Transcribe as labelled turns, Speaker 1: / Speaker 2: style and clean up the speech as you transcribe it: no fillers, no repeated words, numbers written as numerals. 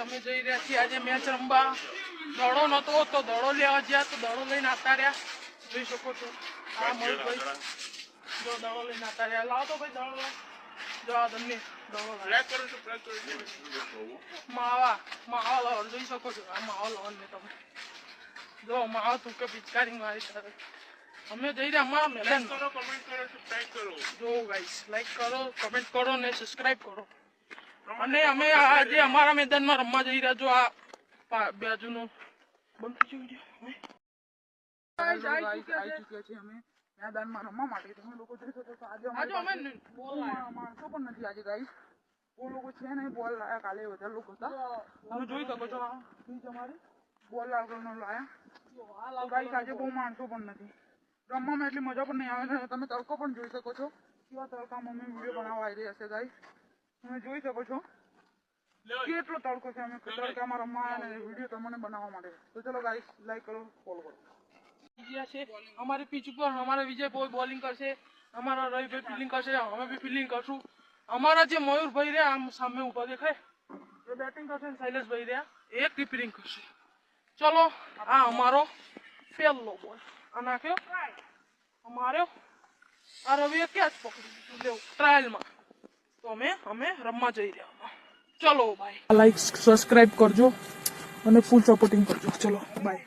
Speaker 1: અમે જઈ રહ્યા છીએ આજે મેચ રમવા. દડો નતો તો દડો લેવા ગયા તો દડો લઈને આવતા રહ્યા. જોઈ શકો છો આ મયુરભાઈ જો દડો લઈને આવતા રહ્યા. લાવો તો ભાઈ દડો જો આ તમને દડો માવા લાવો જોઈ શકો છો. આ માવા લાવવાનું ને તમે જો માવા તું કે પિચકારી મારી સાથે અમે જઈ રહ્યા અમારા મેદાન. જો ગાઈસ લાઈક કરો, કમેન્ટ કરો ને સબસ્ક્રાઇબ કરો. અને અમે આજે અમારા મેદાનમાં રમવા જઈ રહ્યા. જો આ બાજુનો બંધ થઈ ગયો અમે મેદાનમાં રમવા માટે. તમે લોકો જોઈ શકો છો આજે અમે બોલ માણસો પણ નથી આજે ગાઈસ. બહુ લોકો છે ને બોલ લાયા. કાલે વધારે લોકો હતા તમે જોઈ શકો છો. આ પીચ અમારી બોલ લાગવાનો લાયા ગાઈસ. આજે બહુ માણસો પણ નથી. રમવામાં એટલી મજા પણ નહીં આવે ને. તમે તડકો પણ જોઈ શકો છો. કેવા તડકામાં અમે વિડીયો બનાવવા આવી રહ્યા છે ગાઈસ. તમે જોઈ શકો છો કેટલો તડકો છે. અમે તડકામાં રમવા આવ્યા ને વિડીયો તમને બનાવવા માટે. તો ચલો ગાઈસ લાઈક કરો, ફોલો કરો. અમારી પીચ ઉપર અમારા વિજયભાઈ બોલિંગ કરશે, અમારા રવિભાઈ ફિલ્ડિંગ કરશે, અમે બી ફિલ્ડિંગ કરશું. અમારા જે મયુરભાઈ રહ્યા આમ સામે ઉભા દેખાય એ બેટિંગ કરશે ને શૈલેષભાઈ રહ્યા એ કીપરિંગ કરશે. ચલો આ અમારો પહેલો બોલ આ નાખ્યો અમારો. આ રવિએ ક્યાં જ પકડી લીધું ટ્રાયલમાં. તો અમે રમવા જઈ રહ્યા. ચલો ભાઈ લાઈક સબસ્ક્રાઇબ કરજો અને ફૂલ સપોર્ટિંગ કરજો. ચલો બાય.